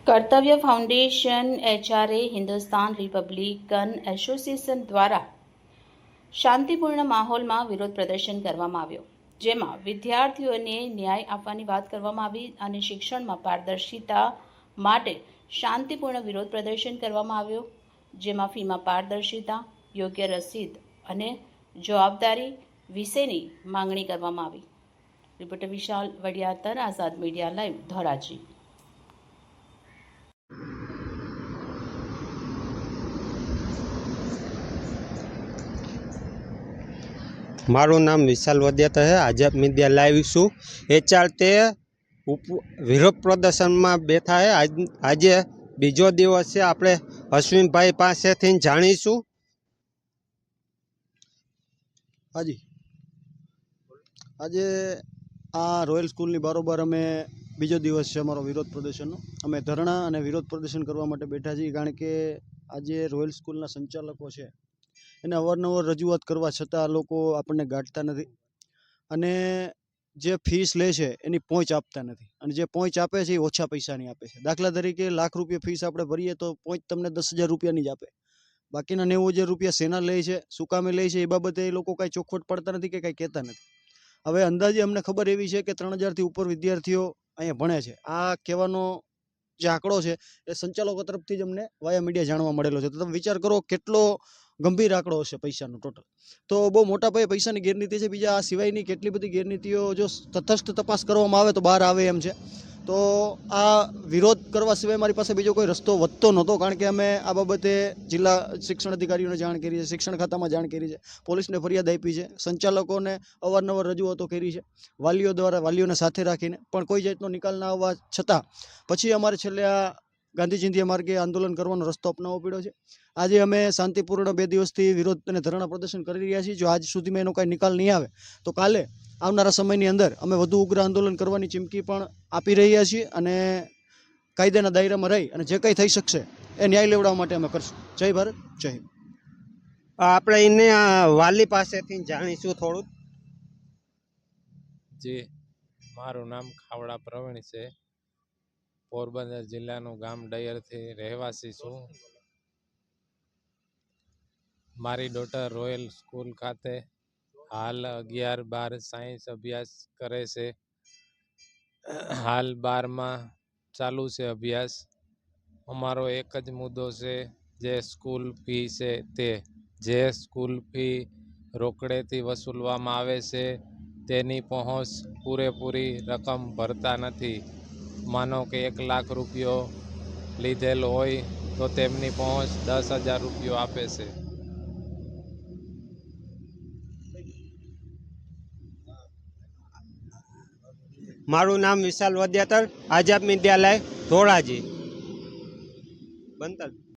કર્તવ્ય foundation HRA Hindustan Republican association દ્વારા શાંતિપૂર્ણ માહોલમાં વિરોધ પ્રદર્શન કરવામાં આવ્યો, જેમાં વિદ્યાર્થીઓને ન્યાય આપવાની વાત કરવામાં આવી અને શિક્ષણમાં પારદર્શિતા માટે શાંતિપૂર્ણ વિરોધ પ્રદર્શન કરવામાં આવ્યો, જેમાં ફીમાં પારદર્શિતા, યોગ્ય રસીદ અને જવાબદારી વિશેની માંગણી કરવામાં આવી. રિપોર્ટર વિશાલ વડિયાતર, આઝાદ મીડિયા લાઈવ, ધોરાજી. મારું નામ વિશાલ વડિયાતર છે. આઝાદ મીડિયા લાઈવ છું. એચઆર તે વિરોધ પ્રદર્શનમાં બેઠા છે. આજે બીજો દિવસ છે. આપણે અશ્વિનભાઈ પાસેથી જાણીશું. આજે આ રોયલ સ્કૂલની બારોબાર અમે બીજો દિવસ છે અમારો વિરોધ પ્રદર્શનનો. અમે ધરણા અને વિરોધ પ્રદર્શન કરવા માટે બેઠા છીએ, કારણ કે આજે રોયલ સ્કૂલના સંચાલકો છે એને અવારનવાર રજૂઆત કરવા છતાં લોકો આપણને ગાંઠતા નથી અને જે ફીસ લે છે એની પહોંચ આપતા નથી, અને જે પહોંચ આપે છે એ ઓછા પૈસાની આપે છે. દાખલા તરીકે ₹1,00,000 ફીસ આપણે ભરીએ તો પહોંચ તમને 10,000 રૂપિયાની જ આપે. બાકીના 90,000 રૂપિયા સેના લે છે, શું કામે લે છે, એ બાબતે એ લોકો કાંઈ ચોખવટ પડતા નથી કે કાંઈ કહેતા નથી. હવે અંદાજે અમને ખબર એવી છે કે 3,000થી ઉપર વિદ્યાર્થીઓ અહીંયા ભણે છે. આ કહેવાનો જે આંકડો છે એ સંચાલકો તરફથી જ અમને વાયા મીડિયા જાણવા મળેલો છે. તો તમે વિચાર કરો કેટલો ગંભીર આંકડો હશે પૈસાનો ટોટલ. તો બહુ મોટા પાયે પૈસાની ગેરનીતિ છે. બીજા આ સિવાયની કેટલી બધી ગેરનીતિઓ જો તટસ્થ તપાસ કરવામાં આવે તો બહાર આવે એમ છે. તો આ વિરોધ કરવા સિવાય મારી પાસે બીજો કોઈ રસ્તો વધતો નહોતો, કારણ કે અમે આ બાબતે જિલ્લા શિક્ષણ અધિકારીઓને જાણ કરી છે, શિક્ષણ ખાતામાં જાણ કરી છે, પોલીસને ફરિયાદ આપી છે, સંચાલકોને અવારનવાર રજૂઆતો કરી છે, વાલીઓ દ્વારા વાલીઓને સાથે રાખીને, પણ કોઈ જાતનો નિકાલ ના આવવા છતાં પછી અમારે છેલ્લે આ ગાંધી ચિંધ્યા માર્ગે આંદોલન કરવાનો રસ્તો અપનાવવો પડ્યો છે. આજે અમે શાંતિપૂર્ણ 2 દિવસથી વિરોધ અને ધરણા પ્રદર્શન કરી રહ્યા છીએ. જો આજ સુધીમાં એનો કાંઈ નિકાલ નહીં આવે તો કાલે આવનારા સમયની અંદર અમે વધુ ઉગ્ર આંદોલન કરવાની ચીમકી પણ આપી રહ્યા છીએ, અને કાયદાના દાયરામાં રહી અને જે કંઈ થઈ શકશે એ ન્યાય લેવડાવવા માટે અમે કરશું. જય ભારત, જય હિન્દ. આપણે એને વાલી પાસેથી જાણીશું થોડું. જી, મારું નામ ખાવડા પ્રવીણ છે. પોરબંદર જિલ્લાનું ગામ ડયરથી રહેવાસી છું. મારી ડોટર રોયલ સ્કૂલ ખાતે હાલ 11-12 સાયન્સ અભ્યાસ કરે છે. હાલ 12માં ચાલુ છે અભ્યાસ. અમારો એક જ મુદ્દો છે, જે સ્કૂલ ફી છે તે. જે સ્કૂલ ફી રોકડેથી વસૂલવામાં આવે છે તેની પહોંચ પૂરેપૂરી રકમ ભરતા નથી. માનો કે ₹1,00,000 લીધેલ હોય તો તેમની પહોંચ ₹10,000 આપે છે. મારું નામ વિશાલ વડિયાતર, આઝાદ મીડિયા લાઈવ, ધોરાજી. બંતલ.